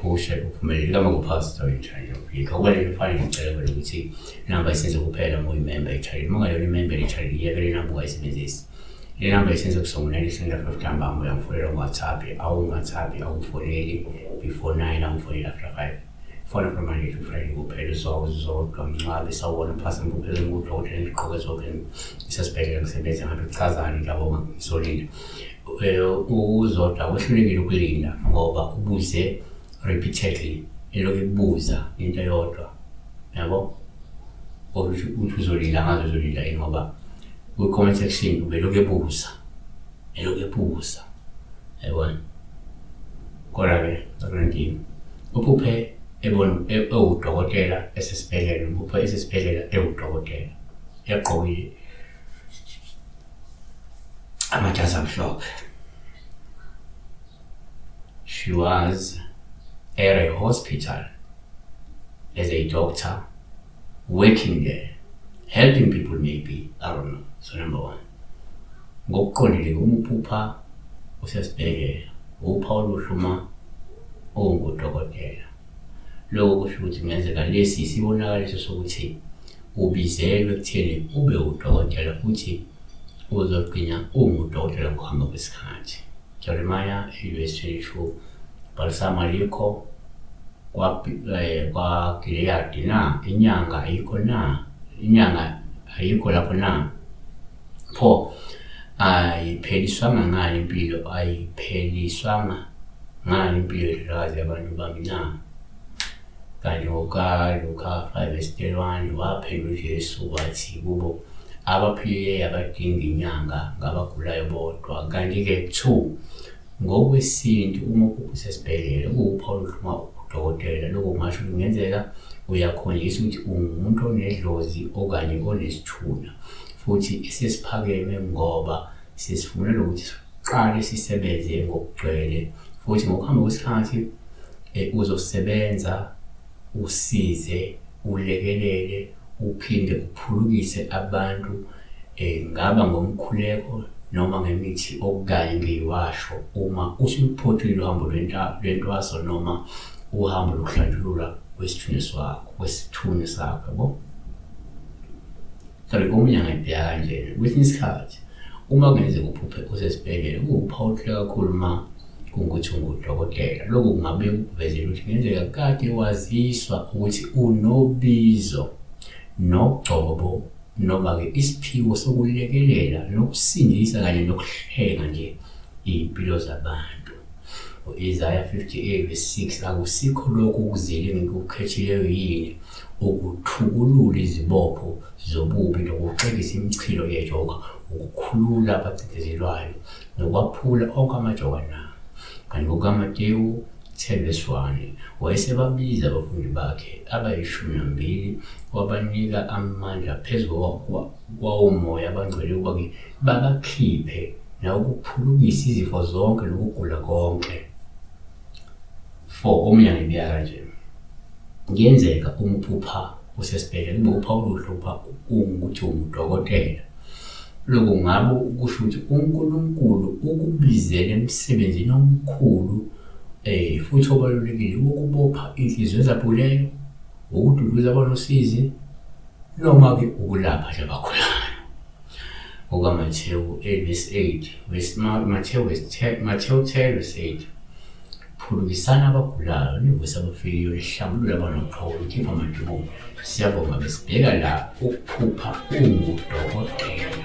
uphushe uphumelele kama kupastor i-channel yokufika kubalulekile ufane ngicela wena ukuthi inamba isenze kuphela uma uyimember i-channel uma ngayona imember i-channel iyeke le namba ungayisebenzisi le namba isenze kusongola isenda 50 amba uyangifonela ku-WhatsApp awungi-WhatsApp awungifoneli before 9 awungifoneli after 5 fona from Monday to Friday kuphela uzodwa mncwabe sawubona phasi kuphela ngudokotela ngiqoke zonke isasibhedlela ngisebenza ngabe kuchazani ngiyabonga ngizolinda uzodwa kuhlulekile ukulinda ngoba ubuze repeatedly elokhu ebuza into eyodwa yabo ukuthi uzolinda ngazo uzolinda ngoba ku-comment section ubelokhu ebuza yabona kodwa-ke akunankinga uphuphe ewudokotela esesibhedlela uphuphe esesibhedlela ewudokotela yagqokile amajazi amhlophe. She was at a hospital as a doctor, working there, helping people maybe, I don't know. So number one. Ngokuqondile umuphupha usesibhedlela, upha oluhluma ongudokotela. Lokho kusho ukuthi kungenzeka lesi isibonakaliso sokuthi ubizelwe ekutheni ube udokotela futhi uzogcina ungudokotela ngokuhamba kwesikhathi. Jeremiah 8:22 Balsam alikho kwa Gileadi na inyanga ayikho lapho na pho ayipheliswanga ngani impilo yazi abantu bami na kanti ngoka Luka 5:31 waphendula uJesu wathi kubo abaphilileyo abadinga inyanga ngabagulayo bodwa kanti-ke 2 ngokwesintu uma usesibhedlela kuwupha oluhluma udokotela lokho kungasho kungenzeka uyakhonjiswa ukuthi ungumuntu onedlozi okanye onesithuna futhi isesiphakeme ngoba sesifunela ukuthi siqale sisebenze ngokugcwele futhi ngokuhamba kwesikhathi uzosebenza usize ulekelele uphinde uphulukise abantu ngaba ngomkhuleko noma ngemithi okanye ngeyiwasho uma usuphothile uhambo lwentwaso noma uhambo lokuhlanjulula kwesithunzi sakho yabo. Kanti omunye angayibheka kanje kwesinye isikhathi uma kungenzeka uphuphe usesibhedlela kuwuphawuhle kakhulu uma kungukuthi ungudokotela lokho kungabe kuvezela ukuthi kungenzeka kade waziswa ukuthi unobizo nogcobo noma-ke isiphiwo sokulekelela nokusindisa kanye nokuhlenga nje iy'mpilo zabantu. U-Isaiah 58:6 akusikho lokhu ukuzile ngikukhethileyo yini ukuthukulula izibopho zobubi nokuqekisa imichilo yejoka ukukhulula abacindezelwayo nokwaphula onke amajoka na. Kanti ngokukaMateyu 10:1 wayesebabiza abafundi bakhe abayi12 wabanika amandla phezu kwawomoya abangcwele ukuba babakhiphe nawukuphulukisa izifo zonke nokugula konke. 4 omunye angibeka kanje kuyenzeka umuphupha usesibhedlela kube upha oluhlupha ukuthi ungudokotela lokho ngabe kusho ukuthi uNkulunkulu ukubizele emsebenzini omkhulu futhi obalulekile ukubopha inhliziyo ezaphuleyo ukududuza abanosizi noma-ke ukulapha nje abagulayo. OkaMathewu 8:8 Mathewu 10:8 phulukisana abagulayo nivuse abafileyo lihlambulule abanoqholo likhipha amadimoni. Siyabonga besibheka la ukuphupha ungudokotela.